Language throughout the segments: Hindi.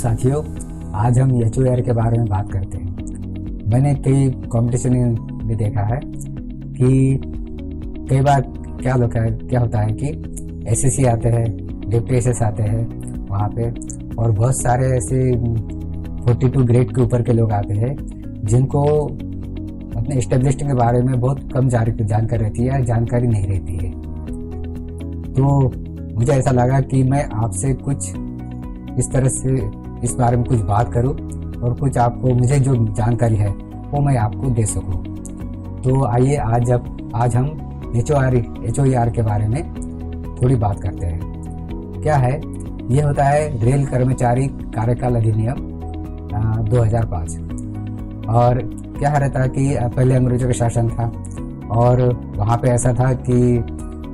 साथियों, आज हम HOAR के बारे में बात करते हैं। मैंने कई कंपटीशन में देखा है कि कई बार क्या होता है कि SSC आते हैं, डिप्टी SS आते हैं वहाँ पे, और बहुत सारे ऐसे 42 ग्रेड के ऊपर के लोग आते हैं जिनको अपने एस्टेब्लिश्ड के बारे में बहुत कम जानकारी रहती है या जानकारी नहीं रहती है। तो मुझे ऐसा लगा कि मैं आपसे कुछ इस तरह से इस बारे में कुछ बात करूं और कुछ आपको मुझे जो जानकारी है वो मैं आपको दे सकूं। तो आइए आज हम HOAR के बारे में थोड़ी बात करते हैं। क्या है ये? होता है रेल कर्मचारी कार्यकाल अधिनियम 2005। और क्या रहता है कि पहले अंग्रेजों का शासन था और वहाँ पे ऐसा था कि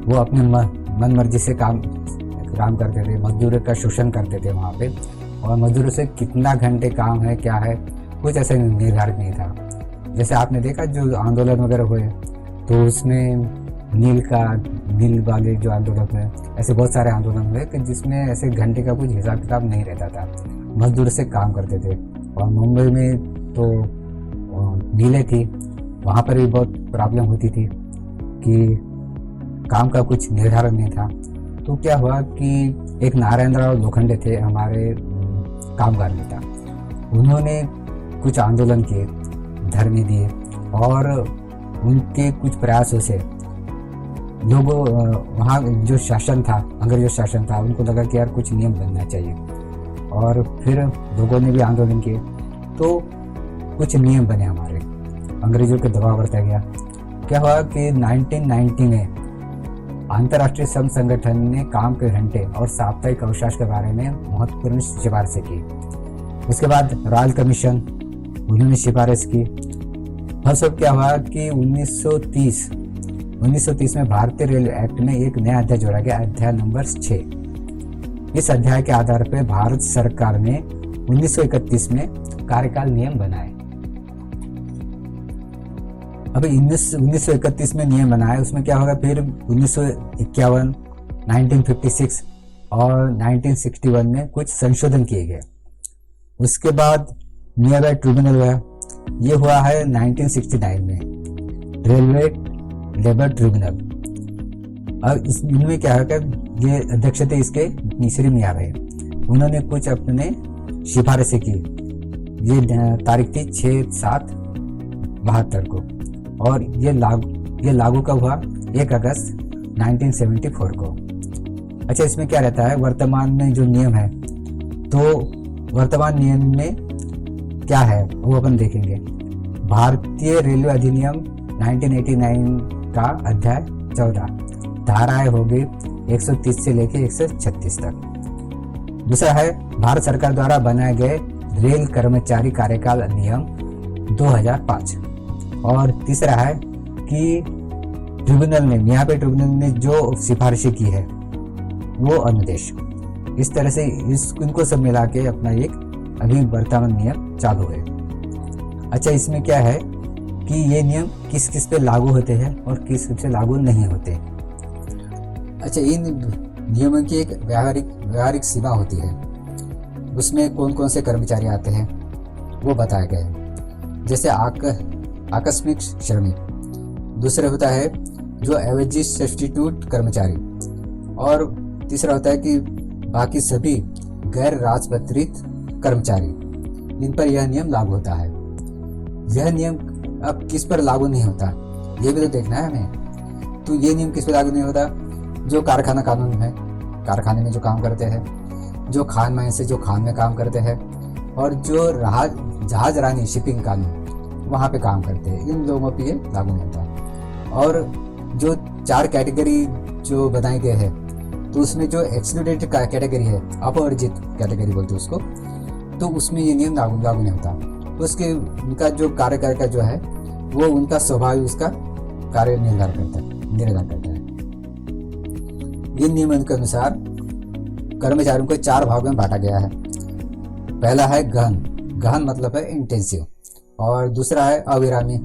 वो अपने मन मर्जी से काम करते थे, मजदूरों का शोषण करते थे वहाँ पे, और मजदूरों से कितना घंटे काम है क्या है कुछ ऐसे निर्धारित नहीं था। जैसे आपने देखा जो आंदोलन वगैरह हुए तो उसमें नील वाले जो आंदोलन हुए, ऐसे बहुत सारे आंदोलन हुए कि जिसमें ऐसे घंटे का कुछ हिसाब किताब नहीं रहता था, मजदूर से काम करते थे। और मुंबई में तो नीले थी, वहाँ पर भी बहुत प्रॉब्लम होती थी कि काम का कुछ निर्धारण नहीं था। तो क्या हुआ कि एक नारायणराव लोखंडे थे हमारे कामगार नेता, उन्होंने कुछ आंदोलन किए, धरने दिए, और उनके कुछ प्रयासों से लोगों वहाँ जो शासन था, अंग्रेजों शासन था, उनको लगा कि यार कुछ नियम बनना चाहिए, और फिर लोगों ने भी आंदोलन किए तो कुछ नियम बने हमारे, अंग्रेजों के दबाव बढ़ता गया। क्या हुआ कि 1990 में अंतर्राष्ट्रीय श्रम संगठन ने काम के घंटे और साप्ताहिक अवकाश के बारे में महत्वपूर्ण सिफारिशें की। उसके बाद रॉयल कमीशन, उन्होंने सिफारिश की। फलस्वरूप क्या हुआ कि 1930 में भारतीय रेल एक्ट में एक नया अध्याय जोड़ा गया, अध्याय नंबर 6। इस अध्याय के आधार पर भारत सरकार ने 1931 में कार्यकाल नियम बनाए। अभी 1931 में नियम बनाए, उसमें क्या होगा फिर 1951, 1956 और 1961 में कुछ संशोधन किए गए। उसके बाद नियर बाय ट्रिब्यूनल हुआ, ये हुआ है 1969 में, रेलवे लेबर ट्रिब्यूनल। अब इनमें क्या है कि ये अध्यक्ष थे इसके मिश्री मियाँ रहे, उन्होंने कुछ अपने सिफारिशें की। ये तारीख थी 6/7/72 को, और ये लागू कब हुआ? 1 अगस्त 1974 को। अच्छा, इसमें क्या रहता है वर्तमान में जो नियम है, तो वर्तमान नियम में क्या है वो अपन देखेंगे। भारतीय रेलवे अधिनियम 1989 का अध्याय 14, धाराएं होगी 130 से लेके 136 तक। दूसरा है भारत सरकार द्वारा बनाए गए रेल कर्मचारी कार्यकाल अधिनियम 2005। और तीसरा है कि ट्रिब्यूनल ने जो सिफारिशें की है वो अनुदेश। इस तरह से इनको सब मिला के अपना एक अभी वर्तमान नियम चालू है। अच्छा, इसमें क्या है कि ये नियम किस किस पे लागू होते हैं और किस पे लागू नहीं होते। अच्छा, इन नियमों की एक व्यावहारिक सीमा होती है, उसमें कौन कौन से कर्मचारी आते हैं वो बताया गया है। जैसे आकस्मिक श्रमिक, दूसरा होता है जो एवरेज सब्स्टिट्यूट कर्मचारी, और तीसरा होता है कि बाकी सभी गैर राजपत्रित कर्मचारी, इन पर यह नियम लागू होता है। यह नियम अब किस पर लागू नहीं होता ये भी तो देखना है हमें। तो ये नियम किस पर लागू नहीं होता? जो कारखाना कानून है, कारखाने में जो काम करते हैं, जो खान माइन से जो खान में काम करते हैं, और जो जहाज रानी शिपिंग कानून वहाँ पे काम करते हैं, इन लोगों पे ये लागू नहीं होता। और जो 4 कैटेगरी जो बनाए गए हैं, तो उसमें जो एक्सक्लूडेड कैटेगरी है, अपवर्जित कैटेगरी बोलते हैं उसको, तो उसमें ये नियम लागू नहीं होता। उसके उनका जो कार्य का जो है वो उनका स्वभाव उसका कार्य निर्धारण करता है। इन नियमों के अनुसार कर्मचारियों को 4 भाग में बांटा गया है। पहला है गहन मतलब है इंटेंसिव, और दूसरा है अविरामी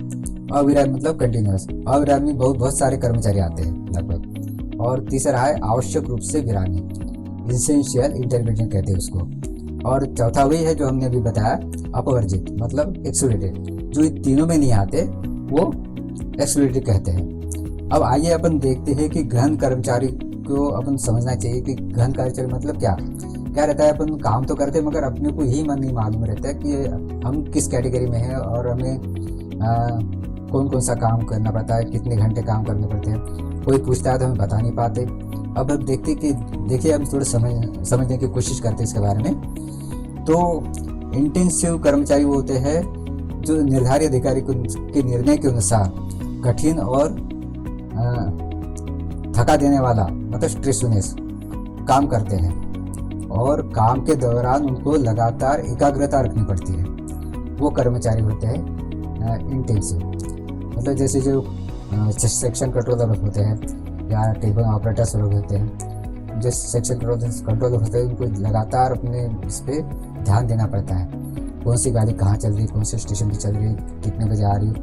मतलब कंटिन्यूअस। अविरामी बहुत सारे कर्मचारी आते हैं लगभग। और तीसरा है आवश्यक रूप से विरामी, एसेंशियल इंटरवेंशन कहते हैं उसको। और चौथा वही है जो हमने अभी बताया, अपवर्जित मतलब एक्सक्लूडेड। जो इन तीनों में नहीं आते वो एक्सक्लूडेड कहते हैं। अब आइए अपन देखते हैं कि गहन कर्मचारी को अपन समझना चाहिए कि गहन कर्मचारी मतलब क्या क्या रहता है। अपन काम तो करते हैं मगर अपने को ही मन नहीं मालूम रहता है कि हम किस कैटेगरी में हैं और हमें कौन कौन सा काम करना पड़ता है, कितने घंटे काम करने पड़ते हैं। कोई पूछता है तो हमें बता नहीं पाते। अब हम देखिए हम थोड़ा समझने की कोशिश करते हैं इसके बारे में। तो इंटेंसिव कर्मचारी वो होते हैं जो निर्धारित अधिकारी के निर्णय के अनुसार कठिन और थका देने वाला मतलब स्ट्रेसनेस काम करते हैं और काम के दौरान उनको लगातार एकाग्रता रखनी पड़ती है। वो कर्मचारी होते हैं इंटेंसिव। मतलब जैसे जो सेक्शन कंट्रोलर होते हैं या टेबल ऑपरेटर्स लोग होते हैं, जो सेक्शन कंट्रोलर होते हैं उनको लगातार अपने इस पर ध्यान देना पड़ता है। कौन सी गाड़ी कहाँ चल रही है, कौन से स्टेशन पर चल रही है, कितने बजे आ रही है,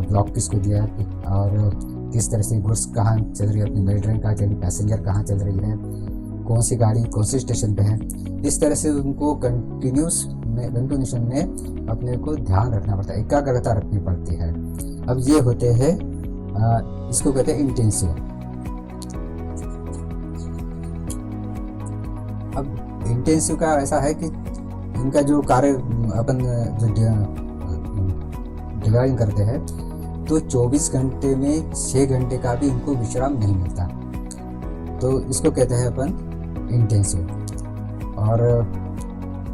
ब्लॉक किसको दिया और किस तरह से गुड्स कहाँ चल रही है, अपनी मेल ट्रेन कहाँ चल रही है, पैसेंजर कहाँ चल रही है, कौन सी गाड़ी कौन से स्टेशन पे है। इस तरह से उनको कंटिन्यूशन में अपने को ध्यान रखना पड़ता है, एकाग्रता रखनी पड़ती है। अब ये होते हैं इसको कहते हैं इंटेंसिव। अब इंटेंसिव का ऐसा है कि इनका जो कार्य अपन जो डिवाइड करते हैं तो 24 घंटे में 6 घंटे का भी इनको विश्राम नहीं मिलता, तो इसको कहते हैं अपन इंटेंसिव। और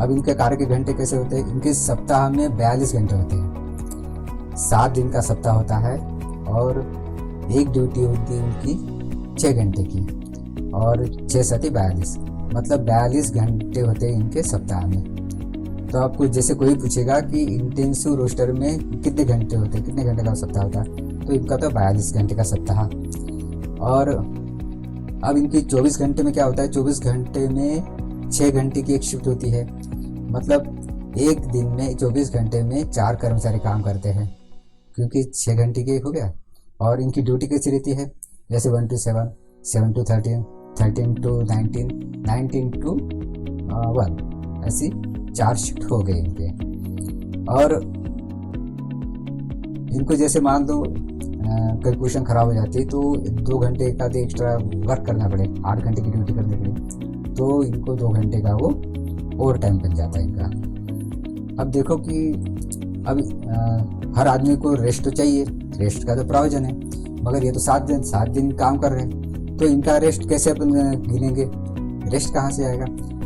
अब इनके कार्य के घंटे कैसे होते हैं, इनके सप्ताह में 42 घंटे होते हैं। 7 दिन का सप्ताह होता है और एक ड्यूटी होती है उनकी 6 घंटे की और 6 सती 42 मतलब 42 घंटे होते हैं इनके सप्ताह में। तो आपको जैसे कोई पूछेगा कि इंटेंसिव रोस्टर में कितने घंटे होते हैं, कितने घंटे का सप्ताह होता है, तो इनका तो 42 घंटे का सप्ताह। और अब इनकी 24 घंटे में क्या होता है, 24 घंटे में 6 घंटे की एक शिफ्ट होती है। मतलब एक दिन में 24 घंटे में 4 कर्मचारी काम करते हैं क्योंकि 6 घंटे की एक हो गया। और इनकी ड्यूटी कैसी रहती है, जैसे 1 to 7, 7 to 13, 13 to 19, 19 to 1, ऐसी 4 शिफ्ट हो गए इनके। और इनको जैसे मान लो कैलकुलेशन खराब हो जाती है तो 2 घंटे का एक्स्ट्रा वर्क करना पड़े, 8 घंटे की ड्यूटी करनी पड़े, तो इनको 2 घंटे का वो ओवर टाइम बन जाता है इनका। अब देखो कि अब हर आदमी को रेस्ट तो चाहिए, रेस्ट का तो प्रावधान है, मगर ये तो 7 दिन काम कर रहे हैं, तो इनका रेस्ट कैसे अपन गिनेंगे, रेस्ट कहाँ से आएगा।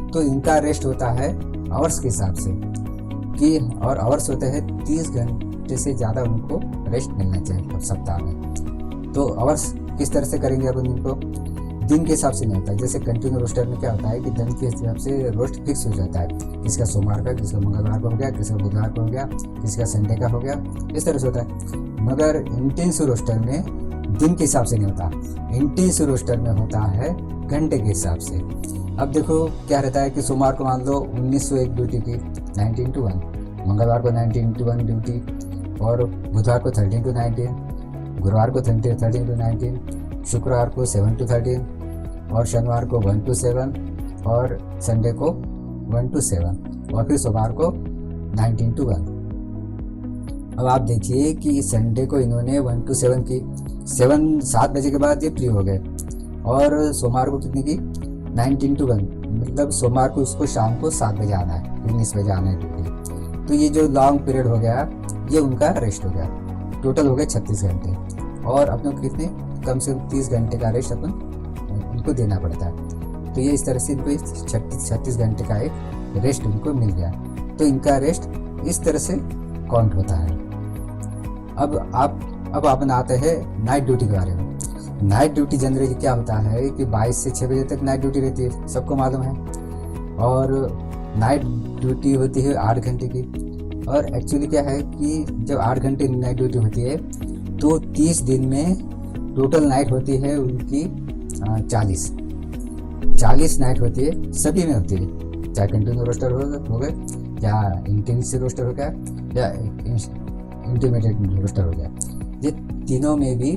तो इनका रेस्ट होता है आवर्स के हिसाब से कि, और आवर्स होते हैं 30 घंटे से ज़्यादा उनको रेस्ट मिलना चाहिए सप्ताह में। तो आवर्स किस तरह से करेंगे अपन इनको, दिन के हिसाब से नहीं होता है। जैसे कंटिन्यू रोस्टर में क्या होता है कि दिन के हिसाब से रोस्ट फिक्स हो जाता है, किसका सोमवार का, किसका मंगलवार को हो गया, किसका बुधवार को हो गया, किसका संडे का हो गया, इस तरह से होता है। मगर इंटेंसिव रोस्टर में दिन के हिसाब से नहीं होता, इंटेंसिव रोस्टर में होता है घंटे के हिसाब से। अब देखो क्या रहता है कि सोमवार को मान लो 1901 ड्यूटी की 19 to 1, मंगलवार को 19 to 1 ड्यूटी, और बुधवार को 13 to 19, गुरुवार को 13 to 19, शुक्रवार को 7 to 13, और शनिवार को 1 to 7, और संडे को 1 to 7, और फिर सोमवार को 19 to 1। अब आप देखिए कि संडे को इन्होंने 1 to 7 की, 7 बजे के बाद ये फ्री हो गए, और सोमवार को कितनी की 19 to 1, मतलब सोमवार को उसको शाम को 7 बजे आना है, 19 बजे आना है ड्यूटी। तो ये जो लॉन्ग पीरियड हो गया ये उनका रेस्ट हो गया, टोटल हो गए 36 घंटे, और अपने को कितने कम से कम 30 घंटे का रेस्ट अपन उनको देना पड़ता है। तो ये इस तरह से इनको 36 घंटे का एक रेस्ट उनको मिल गया, तो इनका रेस्ट इस तरह से काउंट होता है। अब अपन आते हैं नाइट ड्यूटी के बारे में। नाइट ड्यूटी जनरली क्या होता है कि 22 से 6 बजे तक नाइट ड्यूटी रहती है, सबको मालूम है, और नाइट ड्यूटी होती है 8 घंटे की। और एक्चुअली क्या है कि जब 8 घंटे नाइट ड्यूटी होती है तो 30 दिन में टोटल नाइट होती है उनकी 40 नाइट होती है, सभी में होती है, चाहे कंटिन्यू रोस्टर हो गए या इंटेंसिव रोस्टर हो गया या इंटरमीडिएट रोस्टर हो गया, ये तीनों में भी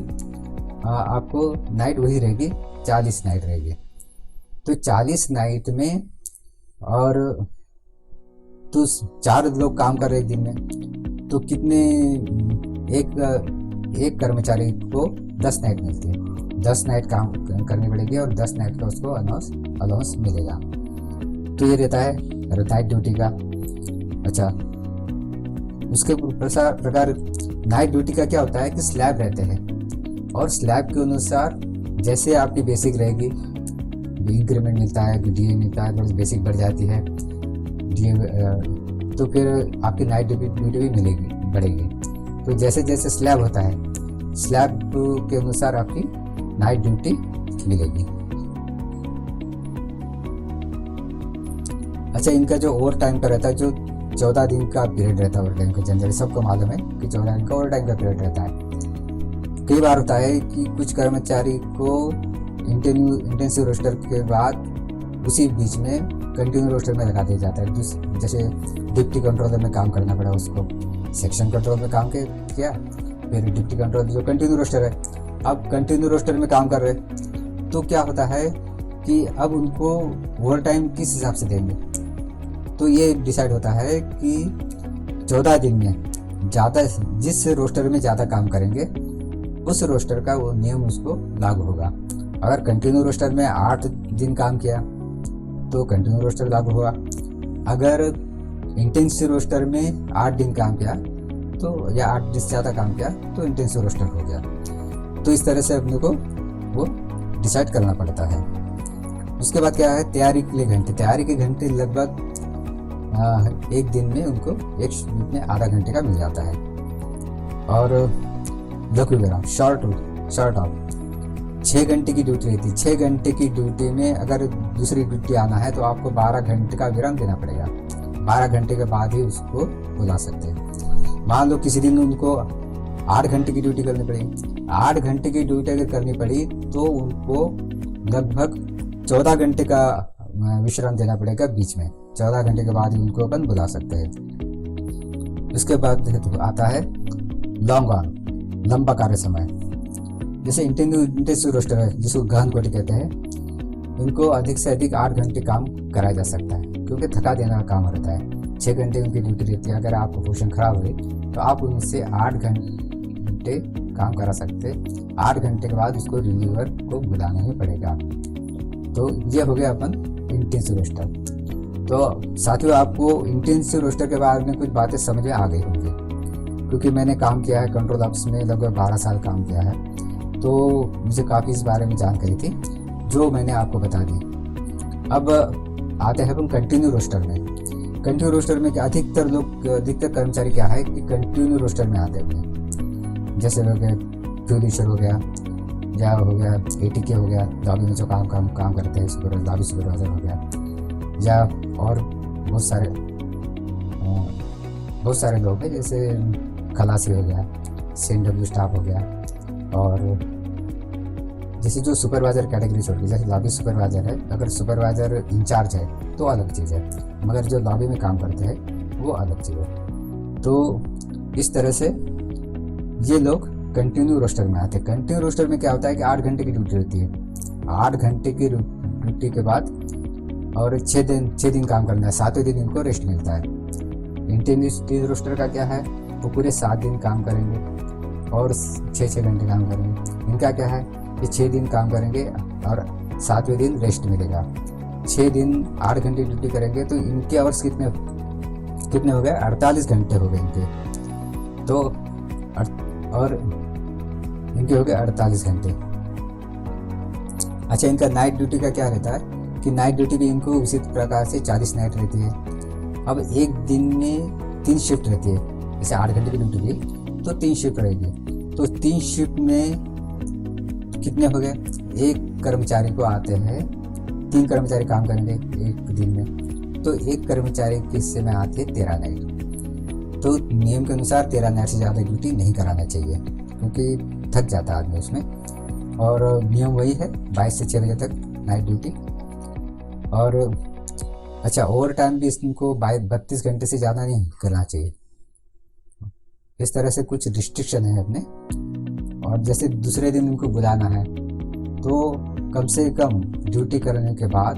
आपको नाइट वही रहेगी, 40 नाइट रहेगी। तो 40 नाइट में और तो 4 लोग काम कर रहे एक दिन में, तो कितने, एक कर्मचारी को 10 नाइट मिलती है, 10 नाइट काम करनी पड़ेगी और 10 नाइट का उसको अलाउंस मिलेगा। तो ये रहता है नाइट ड्यूटी का। अच्छा, उसके प्रकार नाइट ड्यूटी का क्या होता है कि स्लैब रहते हैं और स्लैब के अनुसार जैसे आपकी बेसिक रहेगी, इंक्रीमेंट मिलता है, डीए मिलता है, थोड़ी बेसिक बढ़ जाती है डीए, तो फिर आपकी नाइट ड्यूटी भी बढ़ेगी। तो जैसे जैसे स्लैब होता है, स्लैब के अनुसार आपकी नाइट ड्यूटी मिलेगी। अच्छा, इनका जो ओवर टाइम का रहता है, जो 14 दिन का पीरियड रहता है ओवर टाइम का, जनरली सबको मालूम है कि 14 दिन का ओवर टाइम का पीरियड रहता है। कई बार होता है कि कुछ कर्मचारी को इंटेंसिव रोस्टर के बाद उसी बीच में कंटिन्यू रोस्टर में लगा दिया जाता है। जैसे डिप्टी कंट्रोलर में काम करना पड़ा उसको, सेक्शन कंट्रोल में काम किया, फिर डिप्टी कंट्रोलर जो कंटिन्यू रोस्टर है, अब कंटिन्यू रोस्टर में काम कर रहे, तो क्या होता है कि अब उनको ओवर टाइम किस हिसाब से देंगे। तो ये डिसाइड होता है कि 14 दिन में ज़्यादा जिस रोस्टर में ज़्यादा काम करेंगे उस रोस्टर का वो नियम उसको लागू होगा। अगर कंटिन्यू रोस्टर में 8 दिन काम किया तो कंटिन्यू रोस्टर लागू होगा, अगर इंटेंसिव रोस्टर में 8 दिन काम किया तो, या 8 दिन से ज़्यादा काम किया तो इंटेंसिव रोस्टर हो गया। तो इस तरह से अपने को वो डिसाइड करना पड़ता है। उसके बाद क्या है, तैयारी के लिए घंटे। तैयारी के घंटे लगभग एक दिन में उनको एक शिफ्ट में आधा घंटे का मिल जाता है। और लघु विराम, शॉर्ट ऑफ 6 घंटे की ड्यूटी रहती है। 6 घंटे की ड्यूटी में अगर दूसरी ड्यूटी आना है तो आपको 12 घंटे का विराम देना पड़ेगा। 12 घंटे के बाद ही उसको बुला सकते हैं। मान लो किसी दिन उनको 8 घंटे की ड्यूटी करनी पड़ी, 8 घंटे की ड्यूटी अगर करनी पड़ी तो उनको लगभग 14 घंटे का विश्राम देना पड़ेगा बीच में। 14 घंटे के बाद ही उनको अपन बुला सकते हैं। उसके बाद आता है लॉन्ग ऑन, लंबा कार्य समय। जैसे इंटेंसिव रोस्टर है जिसको गहन कोटि कहते हैं, इनको अधिक से अधिक 8 घंटे काम कराया जा सकता है क्योंकि थका देने का काम रहता है। 6 घंटे उनकी ड्यूटी रहती है। अगर आपको पोजीशन खराब हुई तो आप उनसे 8 घंटे काम करा सकते। 8 घंटे के बाद उसको रिलीवर को बुलाना ही पड़ेगा। तो ये हो गया अपन इंटेंसिव रोस्टर। तो साथियों, आपको इंटेंसिव रोस्टर के बारे में कुछ बातें समझ में आ गई होंगी क्योंकि मैंने काम किया है कंट्रोल ऑफिस में, लगभग 12 साल काम किया है, तो मुझे काफ़ी इस बारे में जानकारी थी जो मैंने आपको बता दी। अब आते हैं हम कंटिन्यू रोस्टर में। कंटिन्यू रोस्टर में अधिकतर कर्मचारी क्या है कि कंटिन्यू रोस्टर में आते हैं। जैसे हो गया फ्यूलिशर हो गया, या हो गया एटीके हो गया, लॉबी में जो काम करते हैं, लॉबी सुपरवाइजर हो गया, या और बहुत सारे लोग हैं जैसे खलासी हो गया, CNW स्टाफ हो गया, और जैसे जो सुपरवाइजर कैटेगरी छोड़ के, जैसे लॉबी सुपरवाइजर है, अगर सुपरवाइजर इंचार्ज है तो अलग चीज़ है, मगर जो लॉबी में काम करते हैं वो अलग चीज़ है। तो इस तरह से ये लोग कंटिन्यू रोस्टर में आते हैं। कंटिन्यू रोस्टर में क्या होता है कि 8 घंटे की ड्यूटी रहती है। 8 घंटे की ड्यूटी के बाद और 6 दिन काम करना है, 7वें दिन इनको रेस्ट मिलता है। इंटेंसिव रोस्टर का क्या है, वो पूरे 7 दिन काम करेंगे और 6 घंटे काम करेंगे। इनका क्या है, ये 6 दिन काम करेंगे और 7वें दिन रेस्ट मिलेगा। 6 दिन 8 घंटे ड्यूटी करेंगे तो इनके आवर्स कितने हो गए, 48 घंटे हो गए इनके। तो और इनके हो गए 48 घंटे। अच्छा, इनका नाइट ड्यूटी का क्या रहता है कि नाइट ड्यूटी भी इनको उसी प्रकार से 40 नाइट रहती है। अब एक दिन में 3 शिफ्ट रहती है। जैसे 8 घंटे की ड्यूटी भी तो 3 शिफ्ट रहेगी। तो 3 शिफ्ट में कितने हो गए, एक कर्मचारी को आते हैं, 3 कर्मचारी काम करेंगे एक दिन में, तो एक कर्मचारी के हिस्से में आते हैं 13 नाइट। तो नियम के अनुसार 13 नाइट से ज़्यादा ड्यूटी नहीं कराना चाहिए क्योंकि थक जाता है आदमी उसमें। और नियम वही है 22 से 6 बजे तक नाइट ड्यूटी। और अच्छा, ओवर टाइम भी इनको 32 घंटे से ज़्यादा नहीं करना चाहिए। इस तरह से कुछ रिस्ट्रिक्शन है अपने। और जैसे दूसरे दिन उनको बुलाना है तो कम से कम ड्यूटी करने के बाद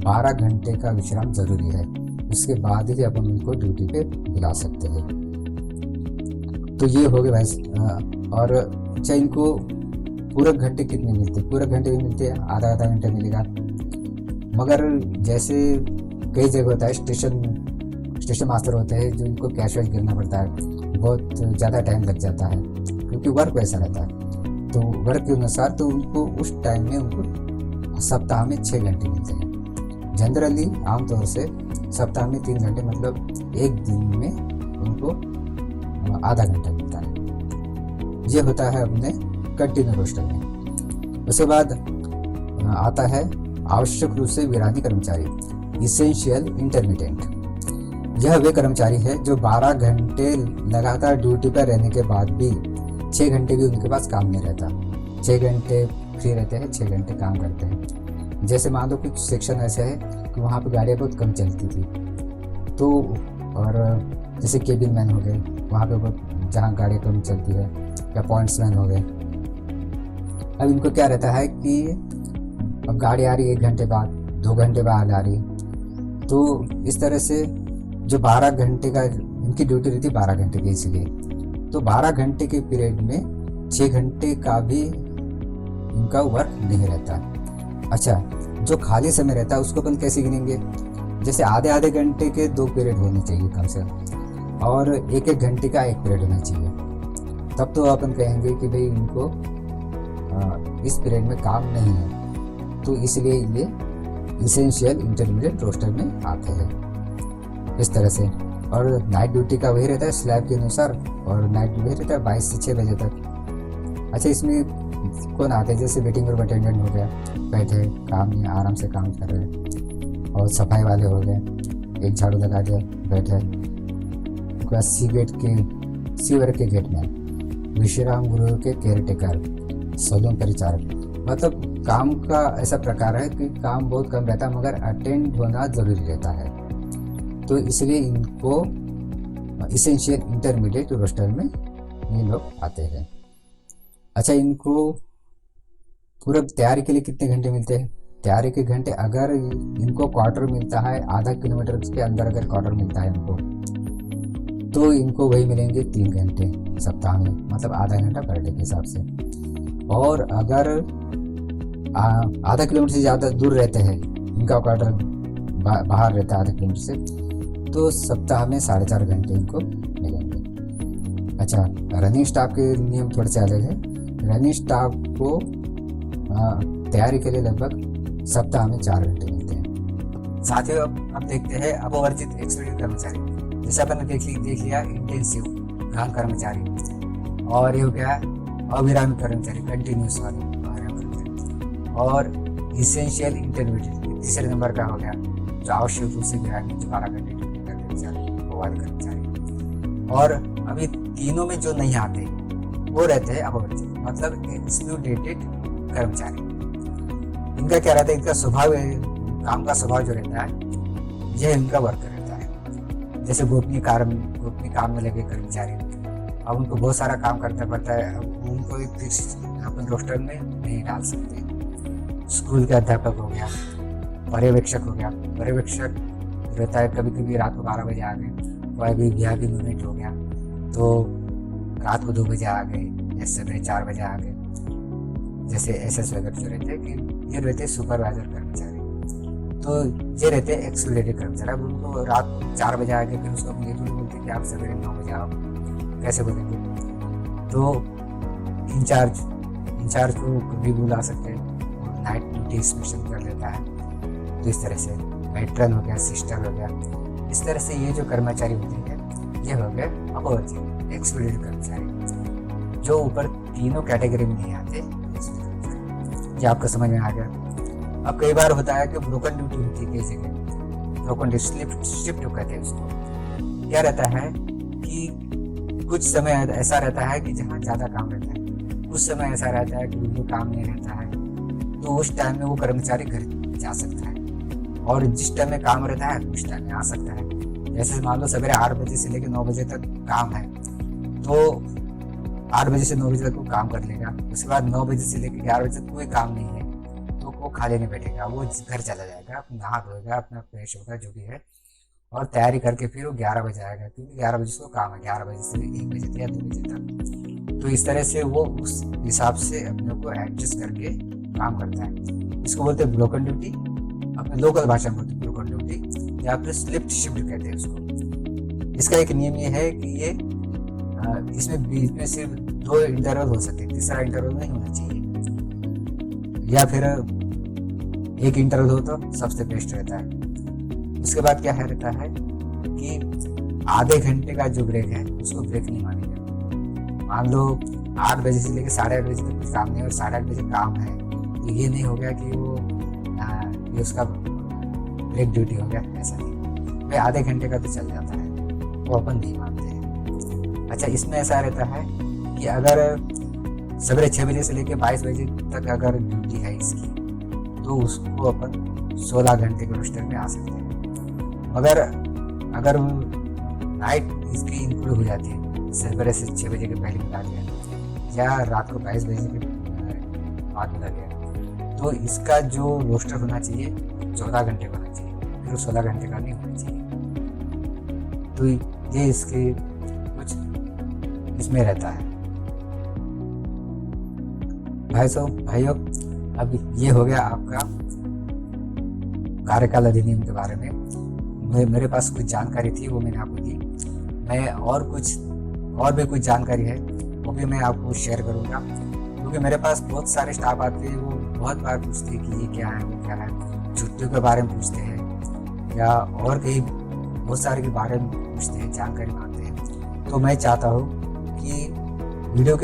12 घंटे का विश्राम ज़रूरी है। उसके बाद ही अपन उनको ड्यूटी पे बुला सकते हैं। तो ये हो गया भाई। और अच्छा, इनको पूरक घंटे कितने मिलते हैं? पूरक घंटे भी मिलते हैं, आधा आधा घंटा मिलेगा। मगर जैसे कई जगह होता है स्टेशन मास्टर होते हैं जो इनको कैश वैश गिरना पड़ता है, बहुत ज़्यादा टाइम लग जाता है क्योंकि वर्क वैसा रहता है। तो वर्क के अनुसार तो उनको उस टाइम में उनको सप्ताह में 6 घंटे मिलते हैं। जनरली आमतौर से सप्ताह में 3 घंटे, मतलब एक दिन में उनको आधा घंटा मिलता है। ये होता है अपने कंटिन्यू रोस्टर में। उसके बाद आता है आवश्यक रूप से विरामी कर्मचारी, इसेंशियल इंटरमीडिएट। यह वे कर्मचारी है जो 12 घंटे लगातार ड्यूटी पर रहने के बाद भी 6 घंटे भी उनके पास काम नहीं रहता। 6 घंटे फ्री रहते हैं, 6 घंटे काम करते हैं। जैसे मान लो कुछ सेक्शन ऐसे है कि वहाँ पे गाड़ियाँ बहुत कम चलती थी, तो और जैसे केबिन मैन हो गए, वहाँ पे बहुत जहाँ गाड़ियाँ कम चलती है, या पॉइंट्स मैन हो गए। अब इनको क्या रहता है कि अब गाड़ी आ रही है 1 घंटे बाद, 2 घंटे बाद आ रही, तो इस तरह से जो 12 घंटे का इनकी ड्यूटी रहती है 12 घंटे की, इसलिए तो 12 घंटे के पीरियड में 6 घंटे का भी इनका वर्क नहीं रहता। अच्छा, जो खाली समय रहता है उसको अपन कैसे गिनेंगे? जैसे आधे आधे घंटे के 2 पीरियड होने चाहिए कम से कम, और 1-1 घंटे का 1 पीरियड होना चाहिए। तब तो अपन कहेंगे कि भाई इनको इस पीरियड में काम नहीं है, तो इसलिए ये इसेंशियल इंटरमीडिएट रोस्टर में आते हैं इस तरह से। और नाइट ड्यूटी का वही रहता है स्लैब के अनुसार, और नाइट वही रहता है 22 से 6 बजे तक। अच्छा, इसमें कौन आते हैं? जैसे वेटिंग रूम अटेंडेंट हो गया, बैठे काम में आराम से काम कर रहे हैं, और सफाई वाले हो गए, एक झाड़ू लगा दिया बैठे। सीवर के गेट में, विश्राम गृह के केयरटेकर, सलून परिचारक। मतलब काम का ऐसा प्रकार है कि काम बहुत कम रहता है मगर अटेंड होना जरूरी रहता है, तो इसलिए इनको इसेंशियल इंटरमीडिएट रोस्टर में ये लोग आते हैं। अच्छा, इनको पूरा तैयारी के लिए कितने घंटे मिलते हैं? तैयारी के घंटे, अगर इनको क्वार्टर मिलता है, आधा किलोमीटर के अंदर अगर क्वार्टर मिलता है इनको, तो इनको वही मिलेंगे 3 घंटे सप्ताह में, मतलब आधा घंटा पर डे के हिसाब से। और अगर आधा किलोमीटर से ज़्यादा दूर रहते हैं, इनका क्वार्टर बाहर रहता है आधा किलोमीटर से, तो सप्ताह में 4.5 घंटे इनको मिलेंगे। अच्छा, रनिंग स्टाफ के नियम थोड़े से अलग है। रनिंग स्टाफ को तैयारी के लिए लगभग सप्ताह में 4 घंटे मिलते हैं। साथियों, अब देखते हैं अपवर्जित एक्सपीरियंस कर्मचारी। जैसे अपन ने देख लिया इंटेंसिव काम कर्मचारी, और ये हो गया अविरामी कर्मचारी, कंटिन्यूस वाले कर्मचारी, और इसेंशियल इंटरमीडिएट तीसरे नंबर का हो गया जो आवश्यक रूप से विरामी, जो 12 घंटे ड्यूटी करते कर्मचारी, वो वाले कर्मचारी। और अभी तीनों में जो नहीं आते वो रहते हैं अपवर्जित, मतलब एक्सक्लूडेड कर्मचारी। इनका क्या रहता है? इनका स्वभाव, काम का स्वभाव जो रहता है, यह इनका वर्क रहता है। जैसे गोपनीय काम में लगे कर्मचारी, अब उनको बहुत सारा काम करना पड़ता है, अब उनको एक फिक्स अपन रोस्टर में नहीं डाल सकते। स्कूल के अध्यापक हो गया, पर्यवेक्षक हो गया। पर्यवेक्षक रहता है कभी कभी रात को 12 बजे आ गए, कोई भी वीआईपी मूवमेंट हो गया तो रात को 2 बजे आ गए, या सुबह 4 बजे आ गए। जैसे एसएस वगैरह जो रहते हैं कि ये रहते हैं सुपरवाइजर कर्मचारी, तो ये रहते हैं एक्सक्लूडेड कर्मचारी। अब उनको रात को 4 बजे आ गए, फिर उसको ये थोड़ी बोलते कि आप सवेरे 9 बजे आओ, कैसे बोलेंगे? तो इंचार्ज को कभी बुला सकते हैं, और नाइट ड्यूटी इंस्पेक्शन कर लेता है। तो इस तरह से मैट्रन हो गया, सिस्टर हो गया, इस तरह से ये जो कर्मचारी होते हैं ये हो गए अपवर्जित एक्सक्लूडेड कर्मचारी, जो ऊपर तीनों कैटेगरी में नहीं आते। ये आपको समझ में आ गया। अब कई बार होता है कि ब्रोकन ड्यूटी होती है, कई जगह ब्रोकन शिफ्ट कहते हैं उसको। क्या रहता है कि कुछ समय ऐसा रहता है कि जहाँ ज़्यादा काम रहता है, कुछ समय ऐसा रहता है कि बिल्कुल काम नहीं रहता है, तो उस टाइम में वो कर्मचारी घर जा सकता है, और जिस टाइम में काम रहता है उस टाइम में आ सकता है। जैसे मान लो सवेरे 8 बजे से लेकर 9 बजे तक काम है, तो 8 बजे से 9 बजे तक वो काम कर लेगा। उसके बाद 9 बजे से लेकर 11 बजे तक कोई काम नहीं है, तो वो खाली नहीं बैठेगा, वो घर चला जाएगा, नहा धोएगा, अपना फ्रेश होगा, जो भी है, और तैयारी करके फिर वो 11 बजे आएगा, क्योंकि 11 बजे उसको काम है, 11 बजे से 1 बजे तक या 2 बजे तक। तो इस तरह से वो उस हिसाब से अपने को एडजस्ट करके काम करता है। इसको बोलते हैं ब्रोकन ड्यूटी, अपने लोकल भाषा में बोलते हैं ब्रोकन ड्यूटी, या फिर स्लिप शिफ्ट कहते हैं उसको। इसका एक नियम ये है कि ये इसमें बीच में सिर्फ 2 इंटरवल हो सकते हैं, तीसरा इंटरवल नहीं होना चाहिए, या फिर एक इंटरवल हो तो सबसे बेस्ट रहता है। उसके बाद क्या है रहता है कि आधे घंटे का जो ब्रेक है उसको ब्रेक नहीं मानेंगे। मान लो 8 बजे से लेकर 8:30 बजे तक कुछ काम नहीं है और 8:30 बजे काम है, तो ये नहीं हो गया कि वो ये उसका ब्रेक ड्यूटी हो गया, ऐसा नहीं। भाई आधे घंटे का तो चल जाता है, वो अपन नहीं मानते हैं। अच्छा, इसमें ऐसा रहता है कि अगर सवेरे 6 बजे से लेकर 22 बजे तक अगर ड्यूटी है इसकी, तो उसको अपन 16 घंटे के रोस्टर में आ सकते हैं। मगर अगर नाइट इसकी इंक्लूड हो जाती है, सवेरे से 6 बजे के पहले बता दिया या रात को 22 बजे के बाद बता दिया, तो इसका जो रोस्टर होना चाहिए 14 घंटे का होना चाहिए, फिर 16 घंटे का नहीं होना चाहिए। तो ये इसके कुछ इसमें रहता है। भाइयों, अब ये हो गया आपका कार्यकाल अधिनियम के बारे में। मेरे पास कुछ जानकारी थी, वो मैंने आपको दी। मैं और भी कुछ जानकारी है वो भी मैं आपको शेयर करूँगा, क्योंकि मेरे पास बहुत सारे स्टाफ आते हैं, वो बहुत बार पूछते हैं कि ये क्या है, वो क्या है, छुट्टियों के बारे में पूछते हैं या और कहीं बहुत सारे के बारे में पूछते हैं, जानकारी मांगते हैं। तो मैं चाहता हूँ कि वीडियो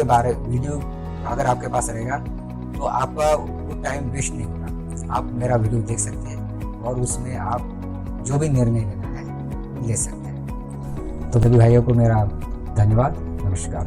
अगर आपके पास रहेगा तो आपका वो टाइम वेस्ट नहीं होगा। आप मेरा वीडियो देख सकते हैं और उसमें आप जो भी निर्णय लेना है ले सकते हैं। तो सभी भाइयों को मेरा धन्यवाद, नमस्कार।